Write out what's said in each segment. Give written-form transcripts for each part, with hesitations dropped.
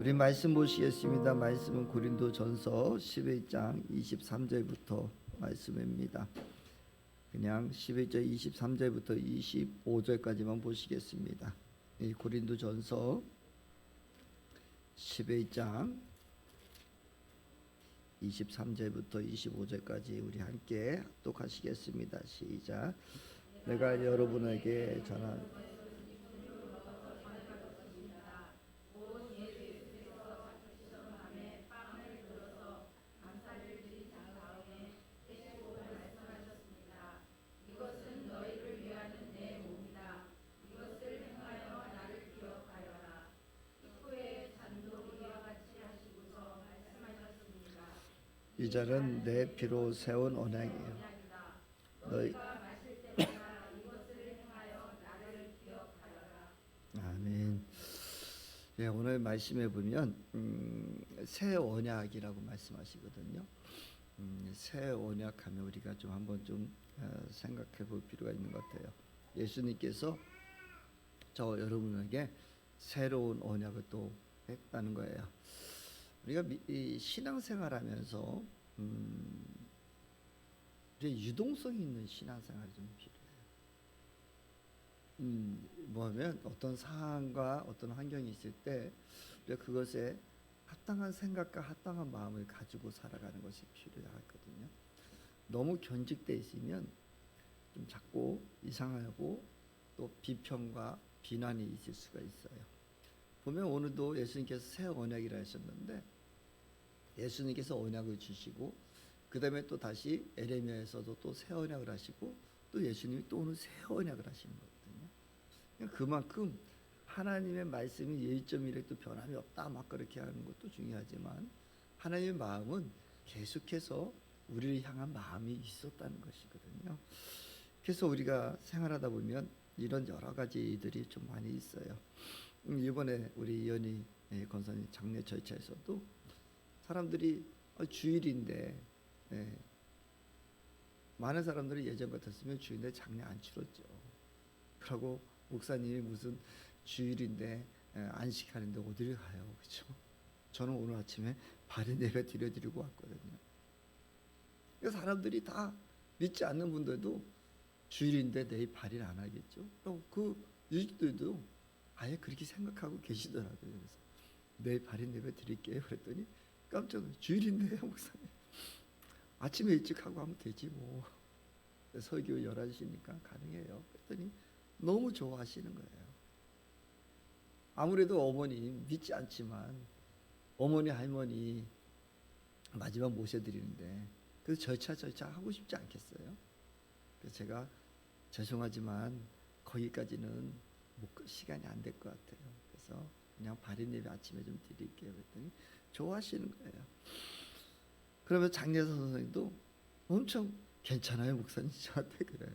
우리 말씀 보시겠습니다. 말씀은 고린도전서 11장 23절부터 말씀입니다. 그냥 11절 23절부터 25절까지만 보시겠습니다. 이 고린도전서 11장 23절부터 25절까지 우리 함께 합독하시겠습니다. 시작. 내가 여러분에게 전한 이 자는 내 피로 세운 언약이에요. 너희 아멘. 예, 오늘 말씀해 보면 새 언약이라고 말씀하시거든요. 새 언약하면 우리가 좀 한번 좀 생각해 볼 필요가 있는 것 같아요. 예수님께서 저 여러분에게 새로운 언약을 또 했다는 거예요. 우리가 이 신앙생활하면서 유동성 있는 신앙생활이 좀 필요해요. 뭐하면 어떤 상황과 어떤 환경이 있을 때 우리가 그것에 합당한 생각과 합당한 마음을 가지고 살아가는 것이 필요하거든요. 너무 견직돼 있으면 좀 자꾸 이상하고 또 비평과 비난이 있을 수가 있어요. 보면 오늘도 예수님께서 새 언약이라 하셨는데 예수님께서 언약을 주시고 그 다음에 또 다시 에레미야에서도 또 새 언약을 하시고 또 예수님이 또 오늘 새 언약을 하시는 거거든요. 그만큼 하나님의 말씀이 1.1획도 변함이 없다 막 그렇게 하는 것도 중요하지만 하나님의 마음은 계속해서 우리를 향한 마음이 있었다는 것이거든요. 그래서 우리가 생활하다 보면 이런 여러 가지들이 좀 많이 있어요. 이번에 우리 이현희 권사님 장례 절차에서도 사람들이 주일인데 많은 사람들이 예전 같았으면 주일인데 장례 안 치렀죠. 그러고 목사님이 무슨 주일인데 안식하는데 어디를 가요, 그렇죠? 저는 오늘 아침에 발인 예배 드려드리고 왔거든요. 그래서 사람들이 다 믿지 않는 분들도 주일인데 내일 발인 안 하겠죠. 그리고 그 유족들도 아예 그렇게 생각하고 계시더라고요. 그래서 내일 발인 예배 드릴게요. 그랬더니 깜짝 놀랐어요. 주일인데요, 목사님. 아침에 일찍 하고 하면 되지 뭐. 설교 11시니까 가능해요. 그랬더니 너무 좋아하시는 거예요. 아무래도 어머니 믿지 않지만 어머니 할머니 마지막 모셔드리는데 그래서 절차 하고 싶지 않겠어요. 그래서 제가 죄송하지만 거기까지는 시간이 안 될 것 같아요. 그래서 그냥 발인 예배 아침에 좀 드릴게요. 그랬더니 좋아하시는 거예요. 그러면 장례사 선생님도 엄청 괜찮아요, 목사님. 저한테 그래요.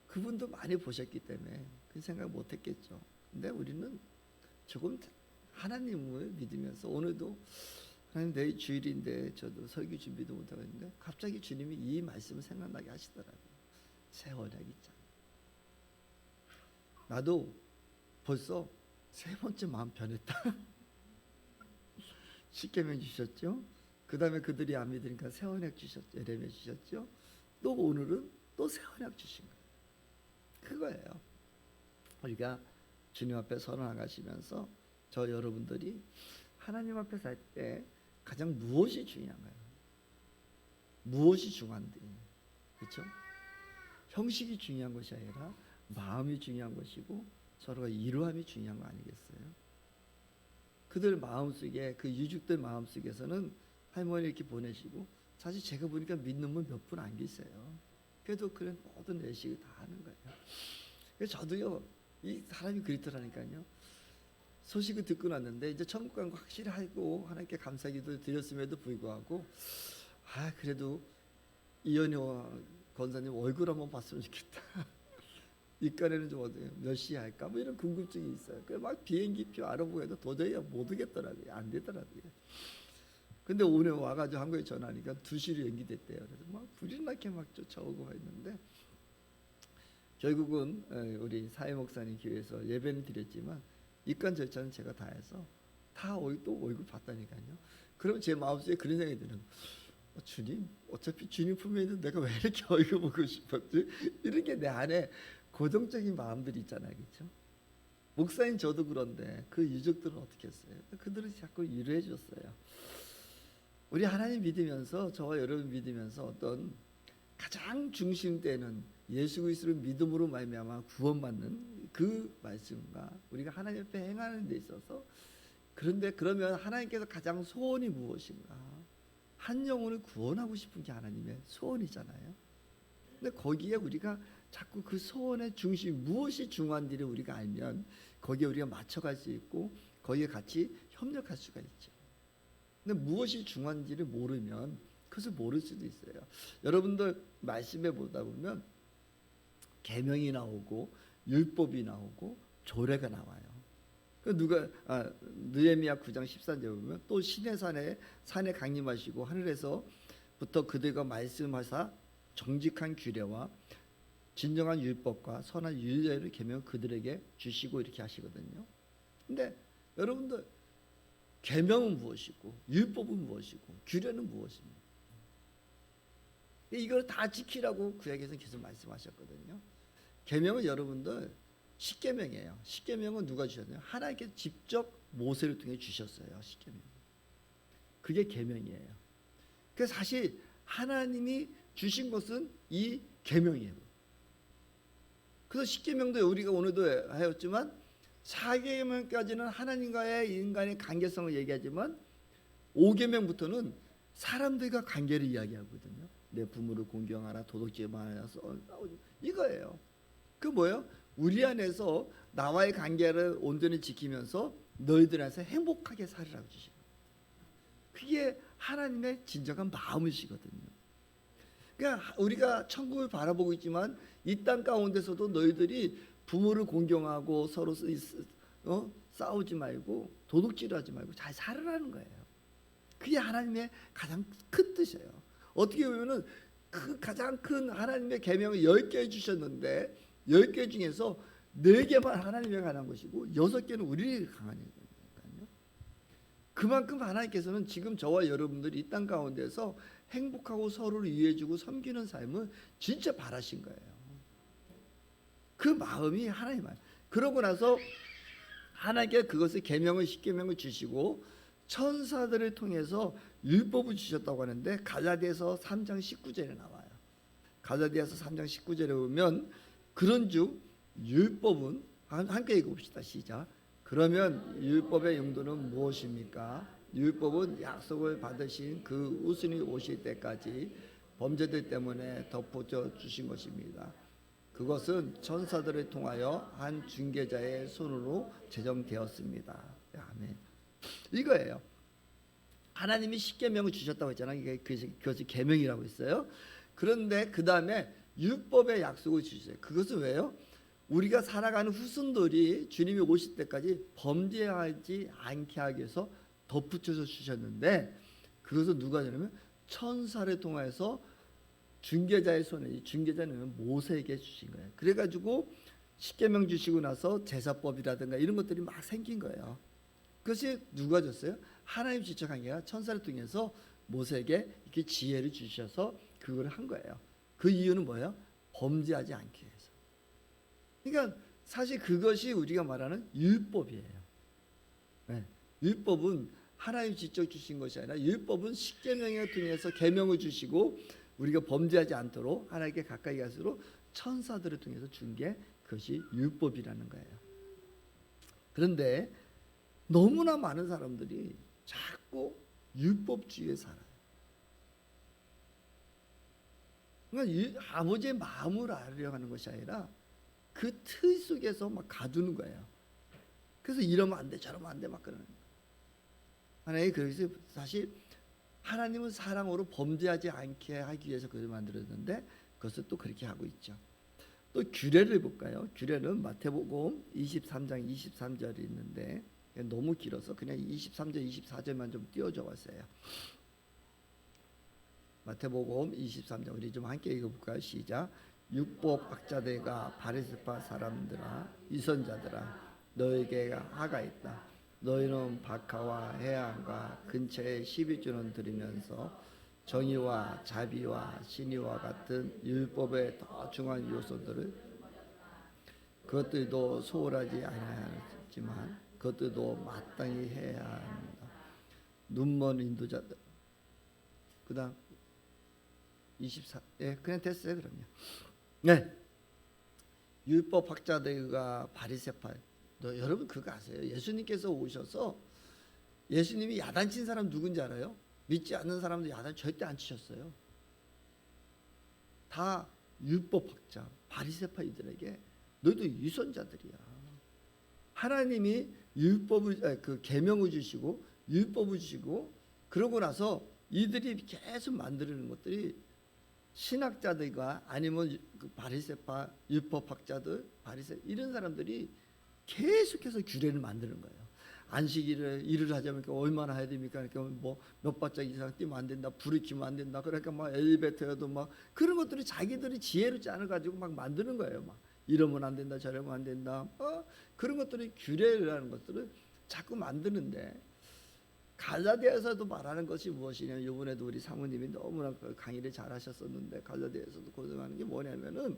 그분도 많이 보셨기 때문에 그 생각 못 했겠죠. 근데 우리는 조금 하나님을 믿으면서 오늘도 하나님 내일 주일인데 저도 설교 준비도 못하고 있는데 갑자기 주님이 이 말씀을 생각나게 하시더라고요. 새 언약 있잖아요. 나도 벌써 세 번째 마음 변했다. 십계명 주셨죠. 그 다음에 그들이 안 믿으니까 새 언약 주셨죠. 에레미야 주셨죠. 또 오늘은 또 새 언약 주신 거예요. 그거예요. 우리가 주님 앞에 서나가시면서 저 여러분들이 하나님 앞에 살 때 가장 무엇이 중요한가요? 무엇이 중요한데? 그렇죠? 형식이 중요한 것이 아니라 마음이 중요한 것이고 서로가 이루함이 중요한 거 아니겠어요? 그들 마음속에 그 유족들 마음속에서는 할머니 이렇게 보내시고 사실 제가 보니까 믿는 분 몇 분 안 계세요. 그래도 그런 모든 내식을 다 하는 거예요. 그래서 저도요 이 사람이 그렇더라니까요. 소식을 듣고 났는데 이제 천국 간 거 확실히 하고 하나님께 감사기도 드렸음에도 불구하고 그래도 이현희와 권사님 얼굴 한번 봤으면 좋겠다. 입간에는 좀 어때요? 몇 시에 할까? 뭐 이런 궁금증이 있어요. 그래서 막 비행기표 알아보고 해도 도저히 못 오겠더라고요. 안 되더라고요. 근데 오늘 와가지고 한국에 전화하니까 2시로 연기됐대요. 그래서 막 불이 나게 막 쫓아오고 했는데 결국은 우리 사회 목사님 교회에서 예배는 드렸지만 입간 절차는 제가 다 해서 다 또 월급 받다니까요. 그럼 제 마음속에 그런 생각이 드는 주님, 어차피 주님 품에 있는 내가 왜 이렇게 월급 먹고 싶었지? 이런 게 내 안에 고정적인 마음들이 있잖아요, 그렇죠? 목사인 저도 그런데 그 유족들은 어떻게 했어요? 그들은 자꾸 위로해 줬어요. 우리 하나님 믿으면서, 저와 여러분 믿으면서 어떤 가장 중심되는 예수 그리스도를 믿음으로 말미암아 구원받는 그 말씀과 우리가 하나님 앞에 행하는 데 있어서, 그런데 그러면 하나님께서 가장 소원이 무엇인가? 한 영혼을 구원하고 싶은 게 하나님의 소원이잖아요. 근데 거기에 우리가 자꾸 그 소원의 중심, 무엇이 중요한지를 우리가 알면 거기에 우리가 맞춰갈 수 있고 거기에 같이 협력할 수가 있죠. 근데 무엇이 중요한지를 모르면 그것을 모를 수도 있어요. 여러분들 말씀에 보다 보면 계명이 나오고 율법이 나오고 조례가 나와요. 느헤미야 9장 13절에 보면 또 시내 산에 강림하시고 하늘에서부터 그들과 말씀하사 정직한 규례와 진정한 율법과 선한 윤례를 계명 그들에게 주시고 이렇게 하시거든요. 근데 여러분들 계명은 무엇이고 율법은 무엇이고 규례는 무엇입니까? 이걸 다 지키라고 구약에서는 계속 말씀하셨거든요. 계명은 여러분들 십계명이에요. 십계명은 누가 주셨나요? 하나님께서 직접 모세를 통해 주셨어요. 십계명. 그게 계명이에요. 그래서 사실 하나님이 주신 것은 이 계명이에요. 그래서 십계명도 우리가 오늘도 하였지만 4계명까지는 하나님과의 인간의 관계성을 얘기하지만 5계명부터는 사람들과 관계를 이야기하거든요. 내 부모를 공경하라, 도둑질 말아라, 이거예요. 그 뭐예요? 우리 안에서 나와의 관계를 온전히 지키면서 너희들 안에서 행복하게 살으라고 주신 거예요. 그게 하나님의 진정한 마음이시거든요. 그러니까 우리가 천국을 바라보고 있지만 이 땅 가운데서도 너희들이 부모를 공경하고 서로 싸우지 말고 도둑질하지 말고 잘 살으라는 거예요. 그게 하나님의 가장 큰 뜻이에요. 어떻게 보면은 그 가장 큰 하나님의 계명을 10개 주셨는데 10개 중에서 4개만 하나님에 관한 것이고 6개는 우리에게 관한 거니까요. 그만큼 하나님께서는 지금 저와 여러분들이 이 땅 가운데서 행복하고 서로를 이해해주고 섬기는 삶을 진짜 바라신 거예요. 그 마음이 하나님 마음. 그러고 나서 하나님께 그것을 계명을 십계명을 주시고 천사들을 통해서 율법을 주셨다고 하는데 갈라디아서 3장 19절에 나와요. 갈라디아서 3장 19절에 보면 그런즉 율법은 함께 읽어봅시다. 시작. 그러면 율법의 용도는 무엇입니까? 율법은 약속을 받으신 그 우순이 오실 때까지 범죄들 때문에 덮어져 주신 것입니다. 그것은 천사들을 통하여 한 중개자의 손으로 제정되었습니다. 아멘. 이거예요. 하나님이 십계명을 주셨다고 했잖아요. 그것이 계명이라고 했어요. 그런데 그 다음에 율법의 약속을 주셨어요. 그것은 왜요? 우리가 살아가는 후손들이 주님이 오실 때까지 범죄하지 않게 하기 위해서 덧붙여서 주셨는데 그것은 누가 하냐면 천사를 통해서 중개자의 손에, 이 중개자는 모세에게 주신 거예요. 그래가지고 십계명 주시고 나서 제사법이라든가 이런 것들이 막 생긴 거예요. 그것이 누가 줬어요? 하나님 직접 한 게 아니라 천사를 통해서 모세에게 이렇게 지혜를 주셔서 그걸 한 거예요. 그 이유는 뭐예요? 범죄하지 않기 위해서. 그러니까 사실 그것이 우리가 말하는 율법이에요. 네. 율법은 하나님 직접 주신 것이 아니라 율법은 십계명을 통해서 계명을 주시고 우리가 범죄하지 않도록 하나님께 가까이 갈수록 천사들을 통해서 준 게 그것이 율법이라는 거예요. 그런데 너무나 많은 사람들이 자꾸 율법주의에 살아요. 그러니까 아버지의 마음을 알으려 하는 것이 아니라 그 틀 속에서 막 가두는 거예요. 그래서 이러면 안 돼, 저러면 안 돼, 막 그러는 거예요. 하나님 그래서 사실 하나님은 사랑으로 범죄하지 않게 하기 위해서 그걸 만들었는데 그것을 또 그렇게 하고 있죠. 또 규례를 볼까요? 규례는 마태복음 23장 23절이 있는데 너무 길어서 그냥 23절 24절만 좀 띄워줘 봤어요. 마태복음 23장 우리 좀 함께 읽어볼까요? 시작. 율법 학자들과 바리새파 사람들아, 위선자들아, 너에게 하가 있다. 너희는 박하와 해안과 근처에 12주는 들이면서 정의와 자비와 신의와 같은 율법의 더 중요한 요소들을 그것들도 소홀하지 아니하지만 그것들도 마땅히 해야 합니다. 눈먼 인도자들. 그다음 24. 그냥 됐어요. 그럼요. 네. 율법학자들과 바리새파. 여러분 그거 아세요? 예수님께서 오셔서 예수님이 야단친 사람 누군지 알아요? 믿지 않는 사람들 야단 절대 안 치셨어요. 다 율법학자, 바리새파이들에게 너희도 유선자들이야. 하나님이 율법을 그 계명을 주시고 율법을 주시고 그러고 나서 이들이 계속 만드는 것들이 신학자들과 아니면 그 바리새파 율법학자들 바리새 이런 사람들이 계속해서 규례를 만드는 거예요. 안식일을 일을 하자면 얼마나 해야 됩니까? 그러니까 뭐 몇 발짝 이상 뛰면 안 된다, 불을 켜면 안 된다. 그러니까 막 엘리베이터도 막 그런 것들이 자기들이 지혜로 짜는 가지고 막 만드는 거예요. 막 이러면 안 된다, 저러면 안 된다. 그런 것들이 규례라는 것들을 자꾸 만드는데 갈라디아에서도 말하는 것이 무엇이냐면 이번에도 우리 사모님이 너무나 강의를 잘하셨었는데 갈라디아에서도 고생하는 게 뭐냐면은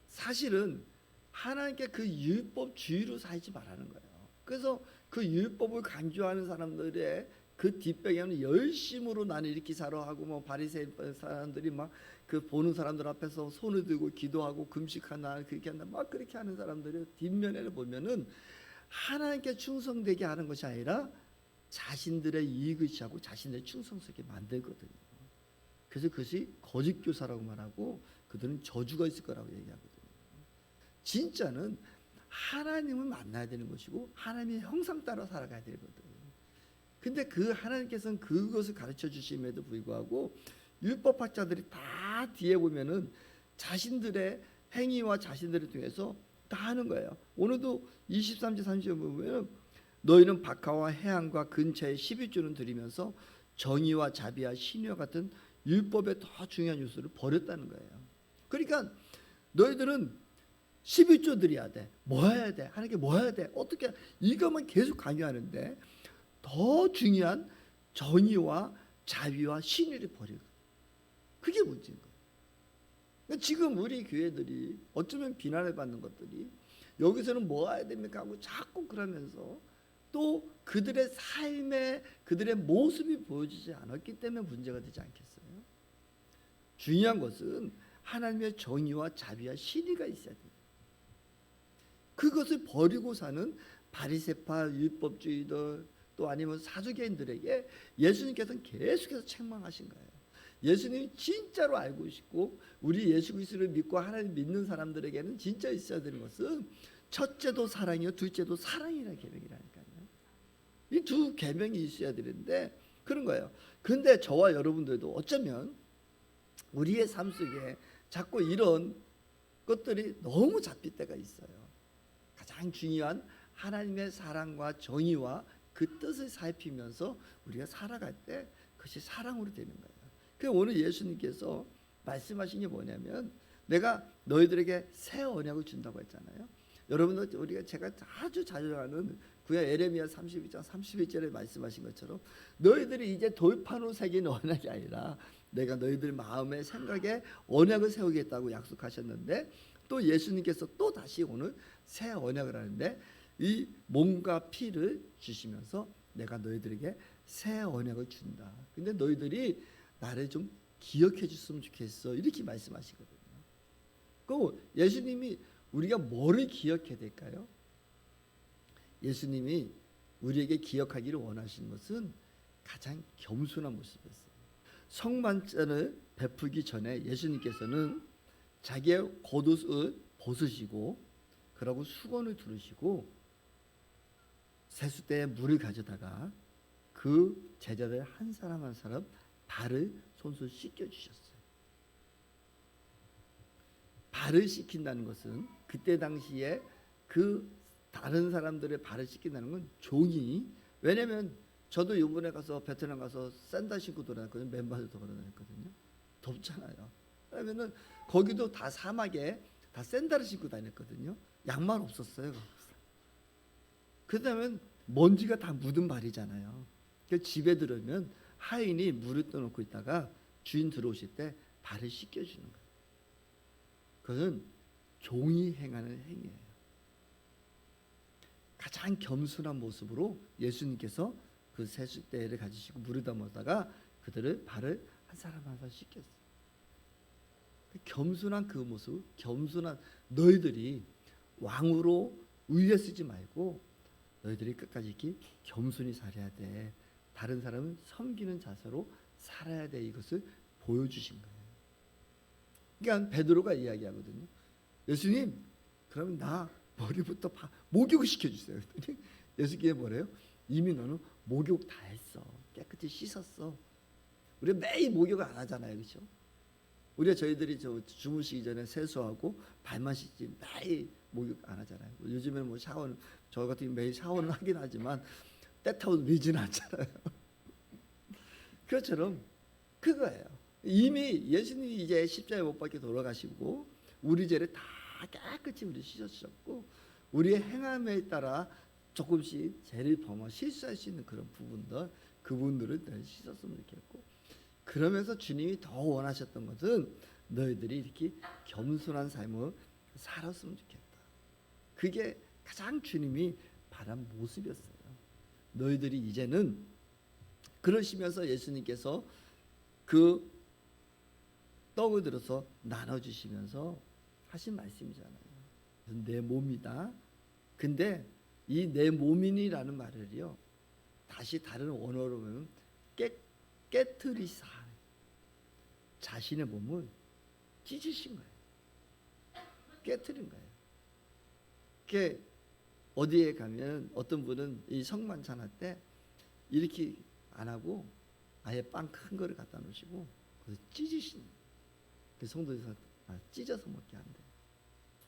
사실은 하나님께 그 율법주의로 살지 말라는 거예요. 그래서 그 율법을 강조하는 사람들의 그 뒷배경은 열심으로 나는 이렇게 살아 하고 뭐 바리새인 사람들이 막 그 보는 사람들 앞에서 손을 들고 기도하고 금식하나 그렇게 한다 막 그렇게 하는 사람들의 뒷면에를 보면은 하나님께 충성되게 하는 것이 아니라 자신들의 이익을 취하고 자신의 충성스럽게 만들거든요. 그래서 그것이 거짓 교사라고 말하고 그들은 저주가 있을 거라고 얘기하거든요. 진짜는 하나님을 만나야 되는 것이고 하나님의 형상 따라 살아가야 되거든요. 근데 그 하나님께서는 그것을 가르쳐 주심에도 불구하고 율법학자들이 다 뒤에 보면은 자신들의 행위와 자신들을 통해서 다 하는 거예요. 오늘도 23절 30절 보면 너희는 박하와 해안과 근처에 12조는 드리면서 정의와 자비와 신의와 같은 율법의 더 중요한 요소를 버렸다는 거예요. 그러니까 너희들은 11조 드려야 돼. 뭐 해야 돼? 하나님께 뭐 해야 돼? 어떻게 이것만 계속 강요하는데 더 중요한 정의와 자비와 신의를 버리고 그게 문제인 거예요. 그러니까 지금 우리 교회들이 어쩌면 비난을 받는 것들이 여기서는 뭐 해야 됩니까 하고 자꾸 그러면서 또 그들의 삶의 그들의 모습이 보여지지 않았기 때문에 문제가 되지 않겠어요? 중요한 것은 하나님의 정의와 자비와 신의가 있어야 돼요. 그것을 버리고 사는 바리새파 율법주의들 또 아니면 사두개인들에게 예수님께서는 계속해서 책망하신 거예요. 예수님이 진짜로 알고 싶고 우리 예수 그리스도를 믿고 하나님 믿는 사람들에게는 진짜 있어야 되는 것은 첫째도 사랑이요 둘째도 사랑이라는 계명이라니까요. 이 두 계명이 있어야 되는데 그런 거예요. 근데 저와 여러분들도 어쩌면 우리의 삶 속에 자꾸 이런 것들이 너무 잡힐 때가 있어요. 가장 중요한 하나님의 사랑과 정의와 그 뜻을 살피면서 우리가 살아갈 때 그것이 사랑으로 되는 거예요. 그래서 오늘 예수님께서 말씀하신 게 뭐냐면 내가 너희들에게 새 언약을 준다고 했잖아요. 여러분들 우리가 제가 아주 자주 하는 구약 에레미야 32장 31절에 말씀하신 것처럼 너희들이 이제 돌판으로 새긴 언약이 아니라 내가 너희들 마음의 생각에 언약을 세우겠다고 약속하셨는데 또 예수님께서 또 다시 오늘 새 언약을 하는데 이 몸과 피를 주시면서 내가 너희들에게 새 언약을 준다. 근데 너희들이 나를 좀 기억해 줬으면 좋겠어. 이렇게 말씀하시거든요. 그 예수님이 우리가 뭐를 기억해야 될까요? 예수님이 우리에게 기억하기를 원하시는 것은 가장 겸손한 모습이었어요. 성만찬을 베풀기 전에 예수님께서는 자기의 겉옷을 벗으시고 그러고 수건을 두르시고 세수대에 물을 가져다가 그 제자들 한 사람 한 사람 발을 손수 씻겨 주셨어요. 발을 씻긴다는 것은 그때 당시에 그 다른 사람들의 발을 씻긴다는 건 종이 왜냐면 저도 이번에 가서 베트남 가서 샌들 신고 돌아다녔거든요. 맨발로 돌아다녔거든요. 덥잖아요. 그러면은 거기도 다 사막에 다 샌들을 신고 다녔거든요. 양말 없었어요. 그다음에 먼지가 다 묻은 발이잖아요. 그 집에 들어오면 하인이 물을 떠놓고 있다가 주인 들어오실 때 발을 씻겨주는 거예요. 그것은 종이 행하는 행위예요. 가장 겸손한 모습으로 예수님께서 그 세숫대를 가지시고 물을 담아다가 그들을 발을 한 사람 한 사람 씻겼어요. 겸손한 그 모습, 겸손한 너희들이 왕으로 의에 쓰지 말고 너희들이 끝까지 이렇게 겸손히 살아야 돼. 다른 사람은 섬기는 자세로 살아야 돼. 이것을 보여주신 거예요. 그러니까 베드로가 이야기하거든요. 예수님, 그러면 나 머리부터 목욕을 시켜주세요. 예수님이 뭐래요? 이미 너는 목욕 다 했어. 깨끗이 씻었어. 우리가 매일 목욕을 안 하잖아요, 그렇죠? 우리가 저희들이 주무시기 전에 세수하고 발만 씻지 매일 목욕 안 하잖아요. 요즘에는 뭐 샤워는 저 같은 경우 매일 샤워는 하긴 하지만 때타고 밀지는 않잖아요. 그것처럼 그거예요. 이미 예수님이 이제 십자가에 못 박혀 돌아가시고 우리 죄를 다 깨끗이 우리 씻으셨고 우리의 행함에 따라 조금씩 죄를 범하 실수할 수 있는 그런 그분들을 늘 씻었으면 좋겠고 그러면서 주님이 더 원하셨던 것은 너희들이 이렇게 겸손한 삶을 살았으면 좋겠다. 그게 가장 주님이 바란 모습이었어요. 너희들이 이제는 그러시면서 예수님께서 그 떡을 들어서 나눠주시면서 하신 말씀이잖아요. 내 몸이다. 근데 이 내 몸이니라는 말을요. 다시 다른 원어로 보면 깨트리사 자신의 몸을 찢으신 거예요. 깨트린 거예요. 그게 어디에 가면 어떤 분은 이 성만찬할 때 이렇게 안 하고 아예 빵 큰 거를 갖다 놓으시고 그래서 찢으신 그 성도에서 찢어서 먹게 한대.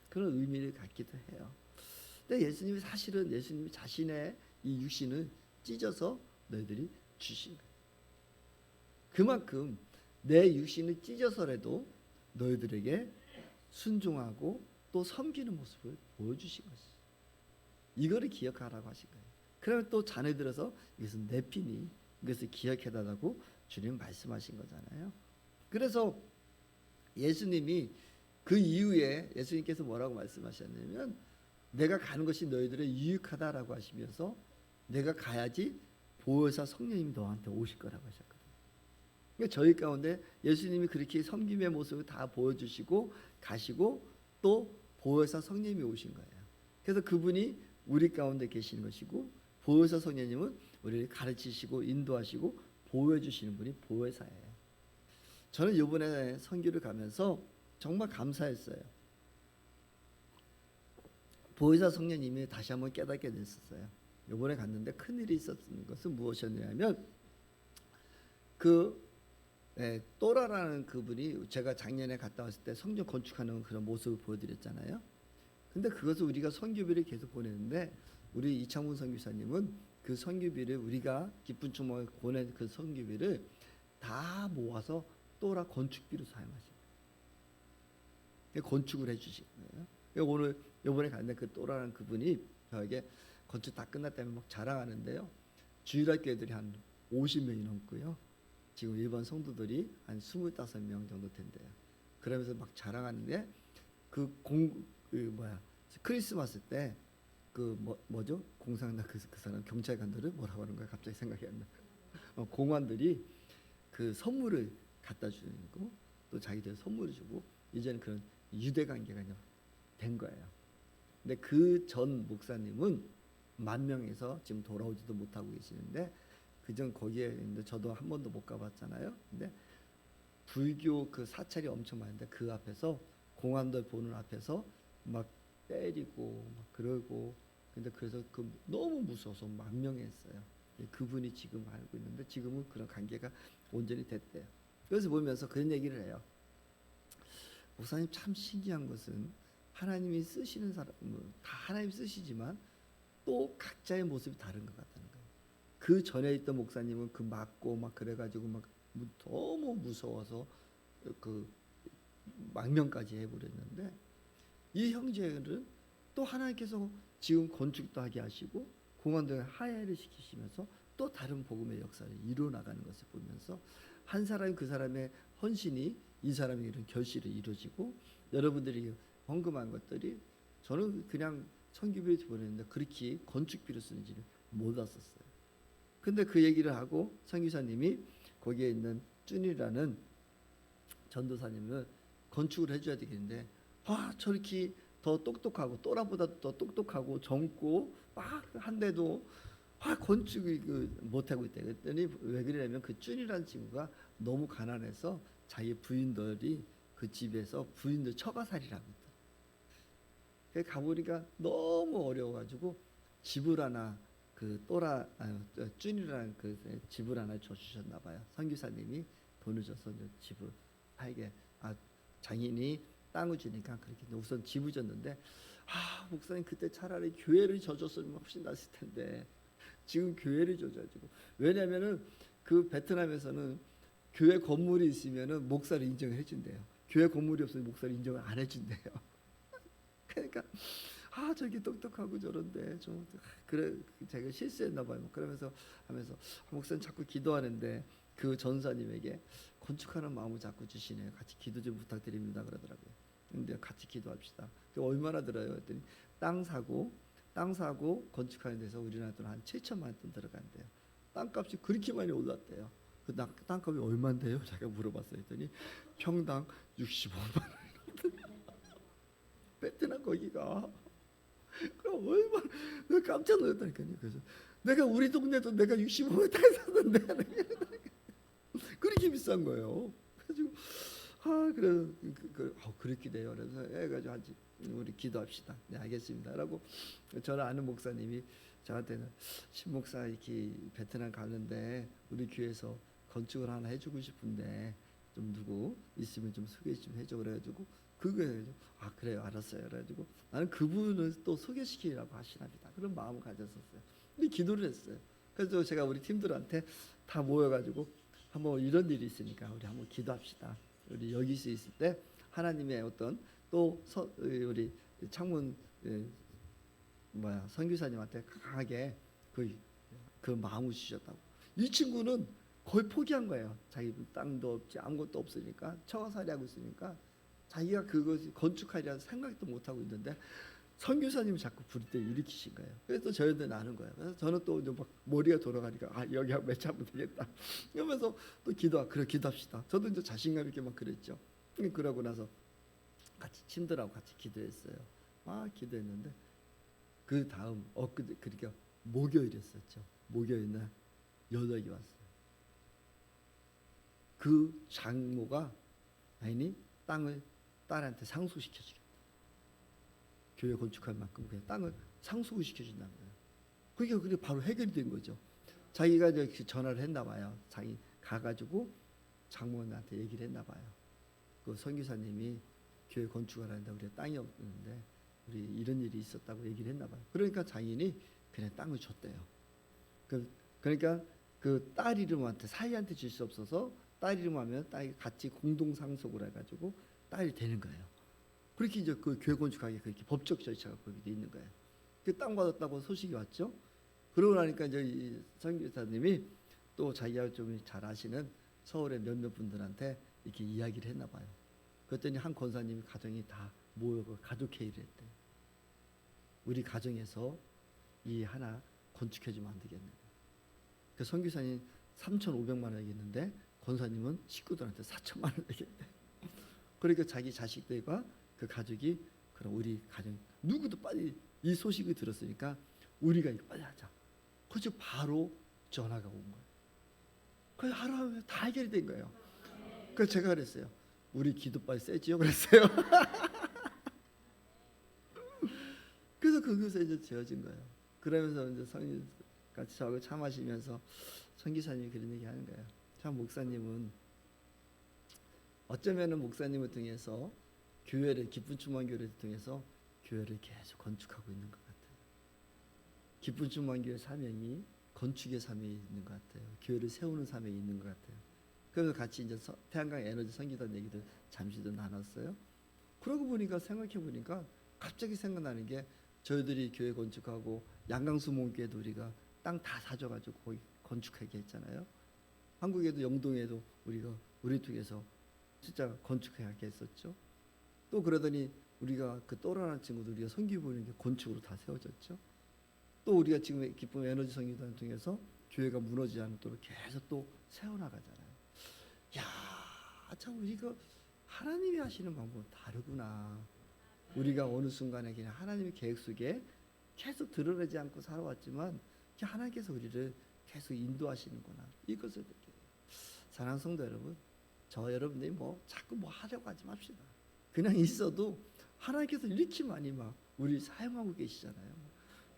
그런 의미를 갖기도 해요. 근데 예수님이 사실은 예수님이 자신의 이 육신을 찢어서 너희들이 주신 거예요. 그만큼 내 육신을 찢어서라도 너희들에게 순종하고 또 섬기는 모습을 보여주신 것이죠. 이거를 기억하라고 하신 거예요. 그러면 또 자네들어서 이것은 내 피니 이것을 기억해달라고 주님 말씀하신 거잖아요. 그래서 예수님이 그 이후에 예수님께서 뭐라고 말씀하셨냐면 내가 가는 것이 너희들의 유익하다라고 하시면서 내가 가야지 보혜사 성령님이 너한테 오실 거라고 하셨거든요. 그러니까 저희 가운데 예수님이 그렇게 섬김의 모습을 다 보여주시고 가시고 또 보혜사 성령님이 오신 거예요. 그래서 그분이 우리 가운데 계시는 것이고 보혜사 성령님은 우리를 가르치시고 인도하시고 보호해 주시는 분이 보혜사예요. 저는 이번에 선교를 가면서 정말 감사했어요. 보혜사 성령님이 다시 한번 깨닫게 됐었어요. 이번에 갔는데 큰일이 있었던 것은 무엇이었냐면 또라라는 그분이 제가 작년에 갔다 왔을 때 성전 건축하는 그런 모습을 보여드렸잖아요. 근데 그것을 우리가 선교비를 계속 보냈는데 우리 이창문 선교사님은 그 선교비를 우리가 기쁜 추모에 보낸 그 선교비를 다 모아서 또라 건축비로 사용하신 거예요. 건축을 해주신 거예요. 오늘 이번에 갔는데 그 또라라는 그분이 저에게 건축 다 끝났다면 막 자랑하는데요. 주일학교 애들이 한 50명이 넘고요. 지금 일반 성도들이 한 25명 정도 된대요. 그러면서 막 자랑하는데 크리스마스 때 뭐죠? 공상나 그 사람 경찰관들을 뭐라고 하는 거야? 갑자기 생각이 안 나. 공안들이 그 선물을 갖다 주고 또 자기들 선물을 주고 이제는 그런 유대 관계가 된 거예요. 근데 그 전 목사님은 만명에서 지금 돌아오지도 못하고 계시는데 그전 거기에 있는데 저도 한 번도 못 가봤잖아요. 근데 불교 그 사찰이 엄청 많은데 그 앞에서 공안들 보는 앞에서 막 때리고 막 그러고 근데 그래서 너무 무서워서 망명했어요. 그분이 지금 알고 있는데 지금은 그런 관계가 온전히 됐대요. 그래서 보면서 그런 얘기를 해요. 목사님 참 신기한 것은 하나님이 쓰시는 사람은 다 하나님 쓰시지만 또 각자의 모습이 다른 것 같다는 거예요. 그 전에 있던 목사님은 맞고 막 그래가지고 막 너무 무서워서 그 망명까지 해버렸는데 이 형제는 또 하나님께서 지금 건축도 하게 하시고 공원들 하야를 시키시면서 또 다른 복음의 역사를 이루어 나가는 것을 보면서 한 사람이 그 사람의 헌신이 이 사람의 이런 결실을 이루어지고 여러분들이 헌금한 것들이 저는 그냥 선교비에 보냈는데 그렇게 건축비로 쓰는지를 몰랐었어요. 근데 그 얘기를 하고 선교사님이 거기에 있는 쭈니라는 전도사님을 건축을 해줘야 되겠는데 저렇게 더 똑똑하고 또라보다 더 똑똑하고 젊고 막 한데도 건축을 못하고 있다. 그랬더니 왜 그러냐면 그 쭈니라는 친구가 너무 가난해서 자기 부인들이 그 집에서 부인들 처가살이라고 있다. 가보니까 너무 어려워가지고 집을 하나 쭈니라는 그 집을 하나 줘주셨나 봐요. 선교사님이 돈을 줘서 집을 살게 장인이 땅을 주니까 그렇게 우선 집을 줬는데 목사님 그때 차라리 교회를 줘줬으면 훨씬 낫을 텐데 지금 교회를 줘가지고 왜냐면은 그 베트남에서는 교회 건물이 있으면은 목사를 인정을 해준대요. 교회 건물이 없으면 목사를 인정을 안 해준대요. 그러니까 저기 똑똑하고 저런데 좀 그래 제가 실수했나 봐요. 그러면서 하면서 목사님 자꾸 기도하는데 그 전사님에게 건축하는 마음을 자꾸 주시네요. 같이 기도 좀 부탁드립니다 그러더라고요. 근데 같이 기도합시다. 얼마나 들어요? 했더니 땅 사고 건축하는 데서 우리나라 돈 한 7천만 원 들어간대요. 땅값이 그렇게 많이 올랐대요. 그 땅값이 얼마인데요? 제가 물어봤어요. 했더니 평당 65만 원. 베트남 거기가 그럼 얼마나 깜짝 놀랐다니까요. 그래서 내가 우리 동네도 내가 65만 원 땅 샀는데 그렇게 비싼 거예요. 그래가지고 그래 그렇게 돼요. 그래서 해가지고 우리 기도합시다. 네 알겠습니다라고 저는 아는 목사님이 저한테는 신목사 이렇게 베트남 가는데 우리 교회에서 건축을 하나 해주고 싶은데 좀 누구 있으면 좀 소개 좀 해줘 그래가지고 그거예요. 그래요 알았어요. 그래가지고 나는 그분을 또 소개시키라고 하시랍니다. 그런 마음을 가졌었어요. 근데 기도를 했어요. 그래서 제가 우리 팀들한테 다 모여가지고 한번 이런 일이 있으니까 우리 한번 기도합시다. 우리 여기서 있을 때 하나님의 어떤 또 우리 창문 선교사님한테 강하게 그 마음을 주셨다고. 이 친구는 거의 포기한 거예요. 자기 땅도 없지 아무것도 없으니까 처가살이하고 있으니까 자기가 그것을 건축하리라 생각도 못 하고 있는데 선교사님이 자꾸 부를 때 일으키신 거예요. 그래서 저희들은 아는 거예요. 그래서 저는 또 막 머리가 돌아가니까 여기 한번 매치하면 되겠다. 이러면서 또 그래 기도합시다. 저도 이제 자신감 있게 막 그랬죠. 그러고 나서 같이 친들하고 같이 기도했어요. 기도했는데 그 다음 그러니까 목요일이었었죠. 목요일날 연락이 왔어요. 그 장모가 땅을 딸한테 상속시켜주겠다. 교회 건축할 만큼 그냥 땅을 상속을 시켜준다는 거예요. 그게 바로 해결이 된 거죠. 자기가 이제 전화를 했나 봐요. 자기 가가지고 장모한테 얘기를 했나 봐요. 그 선교사님이 교회 건축하라는데 우리가 땅이 없는데 우리 이런 일이 있었다고 얘기를 했나 봐요. 그러니까 장인이 그냥 땅을 줬대요. 그러니까 그 딸 이름한테 사이한테 줄 수 없어서 딸 이름하면 딸이 같이 공동 상속을 해가지고 딸이 되는 거예요. 그렇게 이제 그 교회 건축하기 그렇게 법적 절차가 그렇게 돼 있는 거예요. 그 땅 받았다고 소식이 왔죠. 그러고 나니까 이제 이 선교사님이 또 자기가 좀 잘 아시는 서울의 몇몇 분들한테 이렇게 이야기를 했나 봐요. 그랬더니 한 권사님이 가정이 다 모여서 가족 회의를 했대. 우리 가정에서 이 하나 건축해주면 안 되겠느냐. 그 선교사님 3,500만 원이겠는데 권사님은 식구들한테 4천만 원 내겠대. 그러니까 자기 자식들과 그 가족이 그럼 우리 가정 누구도 빨리 이 소식을 들었으니까 우리가 이거 빨리 하자. 그래서 바로 전화가 온 거예요. 그래서 하루하루 다 해결이 된 거예요. 그래서 제가 그랬어요. 우리 기도 빨리 세지요 그랬어요. 그래서 그것에 이제 지어진 거예요. 그러면서 이제 성인 같이 저하고 차 마시면서 선교사님이 그런 얘기 하는 거예요. 참 목사님은 어쩌면은 목사님을 통해서 교회를 기쁜 충만 교회를 통해서 교회를 계속 건축하고 있는 것 같아요. 기쁜 충만 교회 사명이 건축의 사명이 있는 것 같아요. 교회를 세우는 사명이 있는 것 같아요. 그래서 같이 이제 태양광 에너지 선교단 얘기도 잠시도 나눴어요. 그러고 보니까 생각해 보니까 갑자기 생각나는 게 저희들이 교회 건축하고 양강수목교에도 우리가 땅 다 사줘가지고 거기 건축하게 했잖아요. 한국에도 영동에도 우리가 우리 쪽에서 진짜 건축하게 했었죠. 또 그러더니 우리가 그 또라는 친구들 우리가 선교 보이는 게 건축으로 다 세워졌죠. 또 우리가 지금 기쁨 에너지 선교단 통해서 교회가 무너지지 않도록 계속 또 세워나가잖아요. 야, 참 우리가 하나님이 하시는 방법은 다르구나. 우리가 어느 순간에 그냥 하나님의 계획 속에 계속 드러내지 않고 살아왔지만 하나님께서 우리를 계속 인도하시는구나. 이것을 느껴요. 사랑하는 성도 여러분, 저 여러분들이 뭐 자꾸 뭐 하려고 하지 맙시다. 그냥 있어도 하나님께서 이렇게 많이 막 우리 사용하고 계시잖아요.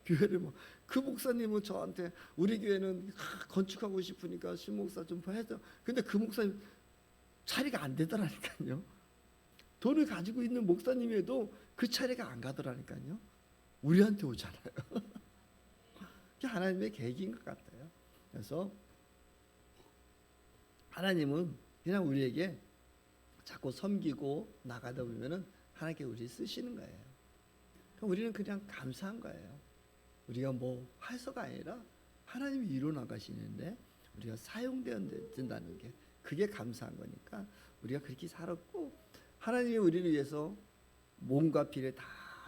교회를 뭐 그 목사님은 저한테 우리 교회는 건축하고 싶으니까 신 목사 좀 해줘. 근데 그 목사님 자리가 안 되더라니까요. 돈을 가지고 있는 목사님에도 그 자리가 안 가더라니까요. 우리한테 오잖아요. 하나님의 계획인 것 같아요. 그래서 하나님은 그냥 우리에게 자꾸 섬기고 나가다 보면은 하나님께 우리 쓰시는 거예요. 그럼 우리는 그냥 감사한 거예요. 우리가 뭐 해서가 아니라 하나님이 이루어 나가시는데 우리가 사용된다는 게 그게 감사한 거니까 우리가 그렇게 살았고, 하나님이 우리를 위해서 몸과 피를 다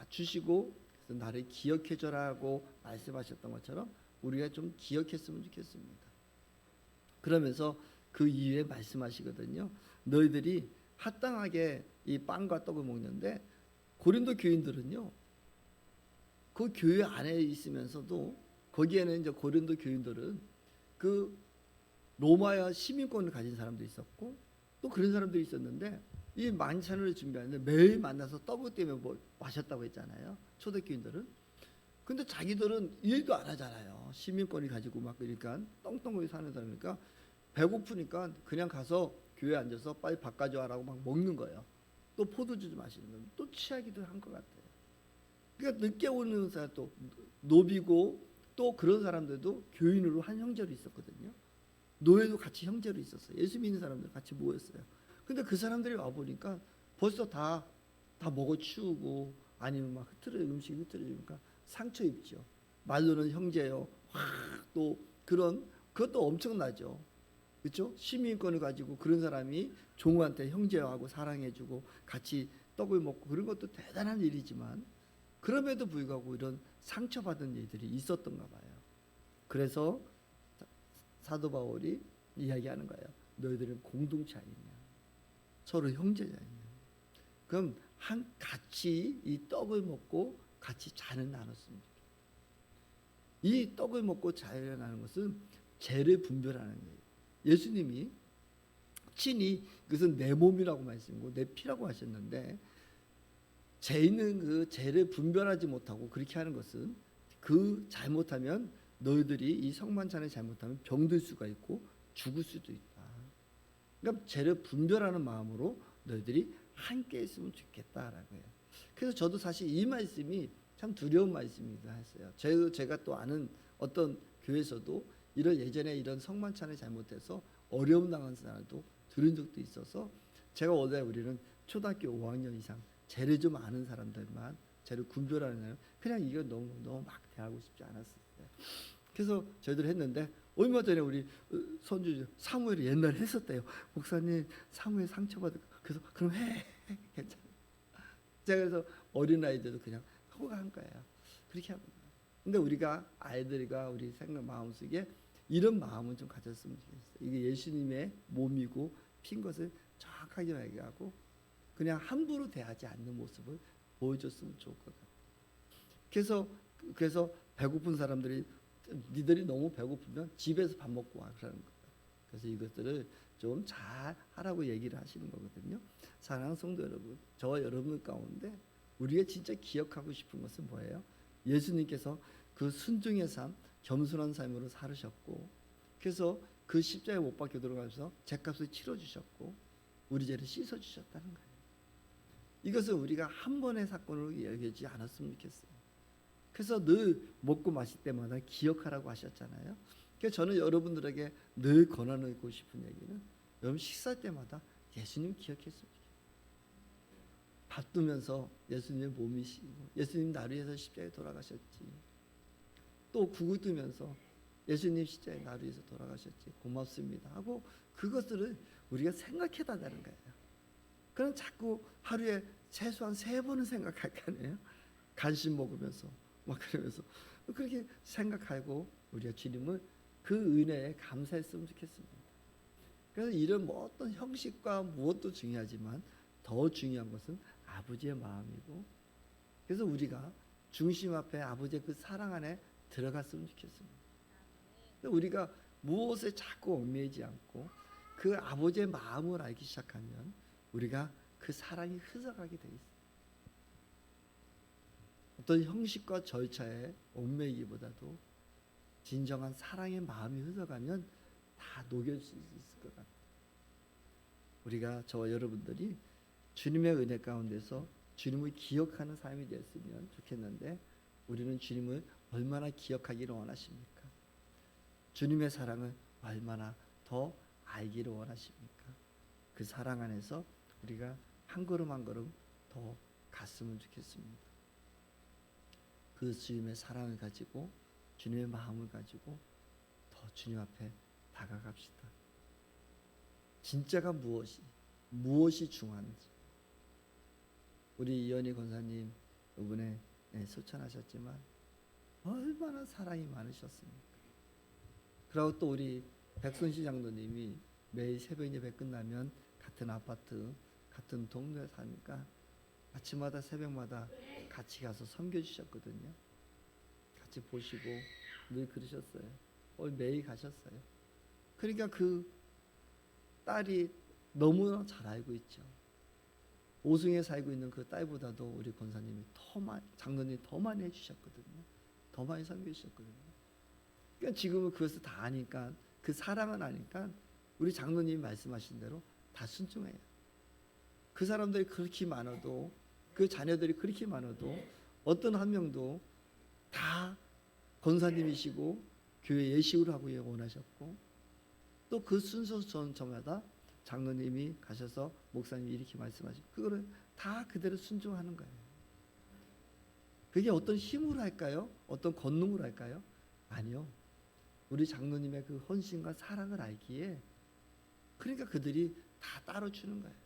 주시고 그래서 나를 기억해줘라고 말씀하셨던 것처럼 우리가 좀 기억했으면 좋겠습니다. 그러면서 그 이후에 말씀하시거든요. 너희들이 합당하게 이 빵과 떡을 먹는데, 고린도 교인들은요 그 교회 안에 있으면서도 거기에는 이제 고린도 교인들은 그 로마야 시민권을 가진 사람도 있었고 또 그런 사람들이 있었는데, 이 만찬을 준비하는데 매일 만나서 떡을 떼며 뭐 마셨다고 했잖아요. 초대교인들은. 근데 자기들은 일도 안 하잖아요. 시민권이 가지고 막 그러니까 떵떵하게 사는 사람이니까 배고프니까 그냥 가서 교회에 앉아서 빨리 밥 가져와라고 막 먹는 거예요. 또 포도주 좀 마시는 거예요. 또 취하기도 한 것 같아요. 그러니까 늦게 오는 사람, 또 노비고 또 그런 사람들도 교인으로 한 형제로 있었거든요. 노예도 같이 형제로 있었어요. 예수 믿는 사람들 같이 모였어요. 근데 그 사람들이 와 보니까 벌써 다 먹어 치우고 아니면 막 음식 흐트러지니까 상처 입죠. 말로는 형제요. 또 그것도 엄청나죠. 그렇죠? 시민권을 가지고 그런 사람이 종한테 형제하고 사랑해주고 같이 떡을 먹고 그런 것도 대단한 일이지만, 그럼에도 불구하고 이런 상처받은 일들이 있었던가 봐요. 그래서 사도 바울이 이야기하는 거예요. 너희들은 공동체 아니냐, 서로 형제냐. 그럼 같이 이 떡을 먹고 같이 잔을 나눴습니다. 이 떡을 먹고 잔을 나누는 것은 죄를 분별하는 거예요. 예수님이 친히 그것은 내 몸이라고 말씀이고 내 피라고 하셨는데, 죄 있는 그 죄를 분별하지 못하고 그렇게 하는 것은, 그 잘못하면 너희들이 이 성만찬을 잘못하면 병들 수가 있고 죽을 수도 있다. 그러니까 죄를 분별하는 마음으로 너희들이 함께 있으면 좋겠다라고 해요. 그래서 저도 사실 이 말씀이 참 두려운 말씀이기도 했어요. 제가 또 아는 어떤 교회에서도 예전에 이런 성만찬을 잘못해서 어려움 당한 사람도 들은 적도 있어서, 제가 원래 우리는 초등학교 5학년 이상 죄를 좀 아는 사람들만 죄를 분별하는 사람, 그냥 이거 너무 막 대하고 싶지 않았어요. 그래서 저희들 했는데, 얼마 전에 우리 손주 사무엘이 옛날에 했었대요. 목사님 사무엘 상처받을, 그래서 그럼 해 괜찮아. 제가 그래서 어린아이들도 그냥 하고 간 거예요. 그렇게 하고. 근데 우리가 아이들과 우리 생각 마음속에 이런 마음은 좀 가졌으면 좋겠어요. 이게 예수님의 몸이고 핀 것을 정확하게 얘기하고 그냥 함부로 대하지 않는 모습을 보여줬으면 좋을 것 같아요. 그래서 배고픈 사람들이, 니들이 너무 배고프면 집에서 밥 먹고 와 그러는 거예요. 그래서 이것들을 좀 잘 하라고 얘기를 하시는 거거든요. 사랑하는 성도 여러분, 저와 여러분 가운데 우리가 진짜 기억하고 싶은 것은 뭐예요? 예수님께서 그 순종의 삶, 겸손한 삶으로 살으셨고, 그래서 그 십자가에 못 박혀 들어가서 죄값을 치러주셨고 우리 죄를 씻어주셨다는 거예요. 이것을 우리가 한 번의 사건으로 여기지 않았으면 좋겠어요. 그래서 늘 먹고 마실 때마다 기억하라고 하셨잖아요. 그래서 저는 여러분들에게 늘 권하고 싶은 얘기는, 여러분 식사할 때마다 예수님 기억했으면 좋겠어요. 밥 두면서 예수님의 몸이시고 예수님 나를 위해서 십자가에 돌아가셨지. 또 구구 뜨면서 예수님 십자가에 나를 위해서 돌아가셨지 고맙습니다 하고 그것들을 우리가 생각해야 되는 거예요. 그럼 자꾸 하루에 최소한 3번은 생각할 거 아니에요. 간식 먹으면서 막 그러면서 그렇게 생각하고 우리가 주님을 그 은혜에 감사했으면 좋겠습니다. 그래서 이런 뭐 어떤 형식과 무엇도 중요하지만 더 중요한 것은 아버지의 마음이고, 그래서 우리가 중심 앞에 아버지의 그 사랑 안에 들어갔으면 좋겠습니다. 우리가 무엇에 자꾸 얽매이지 않고 그 아버지의 마음을 알기 시작하면 우리가 그 사랑이 흘러가게 돼 있어요. 어떤 형식과 절차에 얽매이기보다도 진정한 사랑의 마음이 흘러가면 다 녹일 수 있을 것 같아요. 우리가 저와 여러분들이 주님의 은혜 가운데서 주님을 기억하는 삶이 됐으면 좋겠는데, 우리는 주님을 얼마나 기억하기를 원하십니까? 주님의 사랑을 얼마나 더 알기를 원하십니까? 그 사랑 안에서 우리가 한 걸음 한 걸음 더 갔으면 좋겠습니다. 그 주님의 사랑을 가지고 주님의 마음을 가지고 더 주님 앞에 다가갑시다. 진짜가 무엇이 중요한지. 우리 이현희 권사님 이번에 소천하셨지만 얼마나 사랑이 많으셨습니까? 그리고 또 우리 백순시 장로님이 매일 새벽 예배 끝나면 같은 아파트 같은 동네에 사니까 아침마다 새벽마다 같이 가서 섬겨주셨거든요. 같이 보시고 늘 그러셨어요. 매일 가셨어요. 그러니까 그 딸이 너무나 잘 알고 있죠. 오승에 살고 있는 그 딸보다도 우리 권사님이 장로님이 더 많이 해주셨거든요. 더 많이 섬겨주셨거든요. 그러니까 지금은 그것을 다 아니까, 그 사랑은 아니까 우리 장로님이 말씀하신 대로 다 순종해요. 그 사람들이 그렇게 많아도, 그 자녀들이 그렇게 많아도 어떤 한 명도 다 권사님이시고 교회 예식을 하고 원하셨고, 또 그 순서 저마다 장로님이 가셔서 목사님이 이렇게 말씀하시고 그거를 다 그대로 순종하는 거예요. 그게 어떤 힘으로 할까요? 어떤 권능으로 할까요? 아니요. 우리 장로님의 그 헌신과 사랑을 알기에, 그러니까 그들이 다 따라주는 거예요.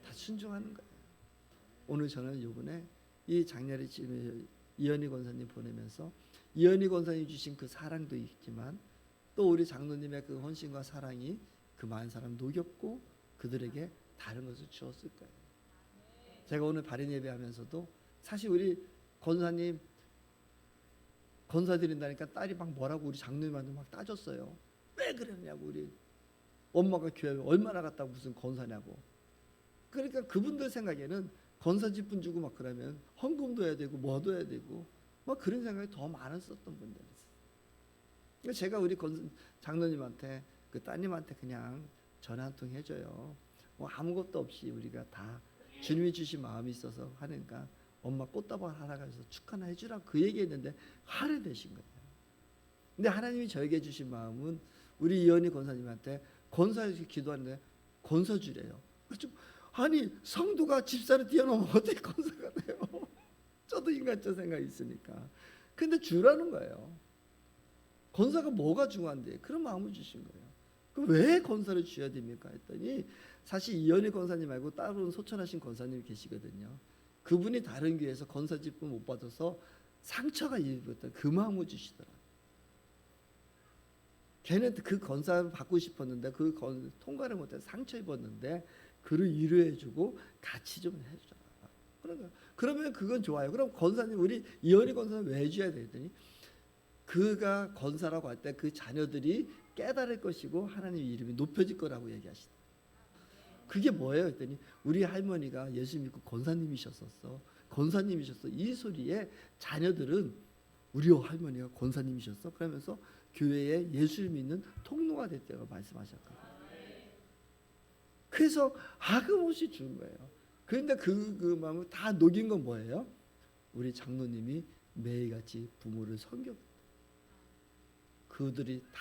다 순종하는 거예요. 오늘 저는 요번에 이 장례를 지금 이현희 권사님 보내면서 이현희 권사님 주신 그 사랑도 있지만 또 우리 장로님의 그 헌신과 사랑이 그 많은 사람 녹였고 그들에게 다른 것을 주었을 거예요. 제가 오늘 발인 예배하면서도 사실 우리 권사님 건사 드린다니까 딸이 막 뭐라고 우리 장로님한테 막 따졌어요. 왜 그랬냐고, 우리 엄마가 교회 얼마나 갔다고 무슨 건사냐고. 그러니까 그분들 생각에는 건사 집분 주고 막 그러면 헌금도 해야 되고 뭐도 해야 되고 막 그런 생각이 더 많았었던 분들이었어요. 그러니까 제가 우리 장로님한테 그 따님한테 그냥 전화 한 통 해줘요. 뭐 아무것도 없이 우리가 다 주님이 주신 마음이 있어서 하니까 엄마 꽃다발 하나 가서 축하나 해주라고 그 얘기했는데 하루 되신 거예요. 근데 하나님이 저에게 주신 마음은 우리 이현희 권사님한테 권사에서 기도하는데 권사 주래요. 아니 성도가 집사를 뛰어넘으면 어떻게 권사가 돼요? 저도 인간적 생각이 있으니까. 근데 주라는 거예요. 권사가 뭐가 중요한데 그런 마음을 주신 거예요. 그럼 왜 권사를 주셔야 됩니까? 했더니 사실 이현희 권사님 말고 따로 소천하신 권사님이 계시거든요. 그분이 다른 교회에서 권사 직분 못 받아서 상처가 입었던 그 마음을 주시더라고요. 걔는 그 권사를 받고 싶었는데 그 통과를 못해서 상처 입었는데 그를 위로해주고 같이 좀 해주라. 그러면 그건 좋아요. 그럼 권사님, 우리 이현희 권사님 왜 줘야 되더니 그가 권사라고 할 때 그 자녀들이 깨달을 것이고 하나님 이름이 높여질 거라고 얘기하시다. 그게 뭐예요? 했더니 우리 할머니가 예수 믿고 권사님이셨었어. 권사님이셨어. 이 소리에 자녀들은 우리 할머니가 권사님이셨어. 그러면서 교회에 예수를 믿는 통로가 됐다고 말씀하셨거든요. 그래서 아낌없이 준 거예요. 그런데 그 마음을 다 녹인 건 뭐예요? 우리 장로님이 매일같이 부모를 섬겼다. 그들이 다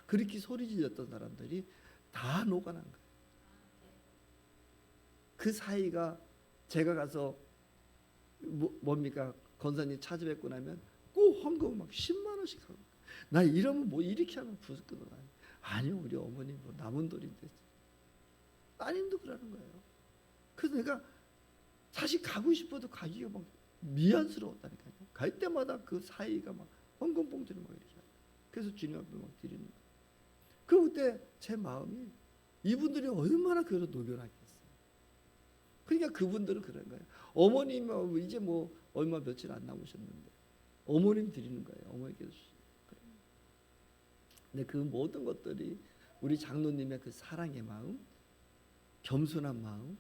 그렇게 소리 질렀던 사람들이 다 녹아난 거예요. 그 사이가 제가 가서 뭡니까? 권사님 찾아뵙고 나면 꼭 헌금 막 10만 원씩 하고. 나 이러면 뭐 이렇게 하면 부끄러워. 아니요, 우리 어머니 뭐 남은 돌인데. 따님도 그러는 거예요. 그래서 내가 사실 가고 싶어도 가기가 막 미안스러웠다니까요. 갈 때마다 그 사이가 막 헌금 봉투를 막 이렇게 하고. 그래서 주님 앞에 막 드리는 거예요. 그때 제 마음이 이분들이 얼마나 그걸 녹여놨겠어요. 그러니까 그분들은 그런 거예요. 어머님 이제 뭐 얼마 며칠 안 남으셨는데 어머님 드리는 거예요. 어머니께서 주시는 거예요. 근데 그 모든 것들이 우리 장로님의 그 사랑의 마음, 겸손한 마음,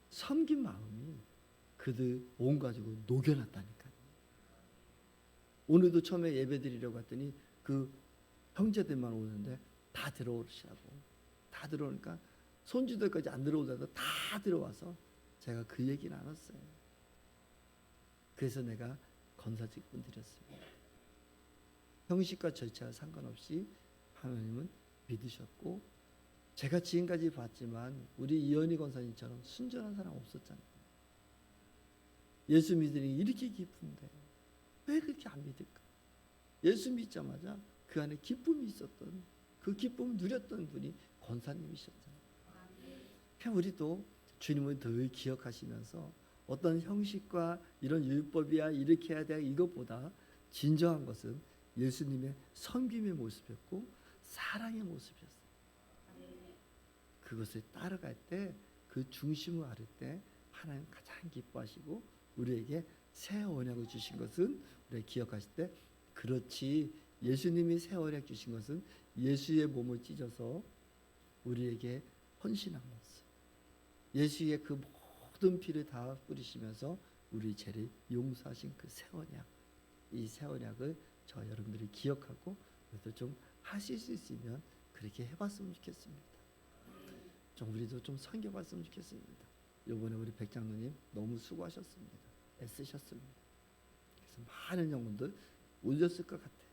섬긴 마음이 그들 온 가지고 녹여놨다니까요. 오늘도 처음에 예배 드리려고 했더니 그 형제들만 오는데 다 들어오시라고. 다 들어오니까 손주들까지 안 들어오다가 다 들어와서 제가 그 얘기 나눴어요. 그래서 내가 건사직분 드렸습니다. 형식과 절차와 상관없이 하나님은 믿으셨고, 제가 지금까지 봤지만 우리 이현희 권사님처럼 순전한 사람 없었잖아요. 예수 믿으니 이렇게 기쁜데 왜 그렇게 안 믿을까? 예수 믿자마자 그 안에 기쁨이 있었던, 그 기쁨을 누렸던 분이 권사님이셨잖아요. 그냥 우리도 주님을 더 기억하시면서 어떤 형식과 이런 율법이야 이렇게 해야 돼 이것보다 진정한 것은 예수님의 섬김의 모습이었고 사랑의 모습이었어요. 그것을 따라갈 때, 그 중심을 알을 때 하나님 가장 기뻐하시고 우리에게 새 언약을 주신 것은 우리가 기억하실 때, 그렇지, 예수님이 새 언약 주신 것은 예수의 몸을 찢어서 우리에게 헌신한 모습, 예수의 그 모든 피를 다 뿌리시면서 우리 죄를 용서하신 그 새 언약, 이 새 언약을 저 여러분들이 기억하고 그래도 좀 하실 수 있으면 그렇게 해봤으면 좋겠습니다. 좀 우리도 좀 섬겨봤으면 좋겠습니다. 이번에 우리 백장로님 너무 수고하셨습니다. 애쓰셨습니다. 그래서 많은 영혼들 울렸을 것 같아요.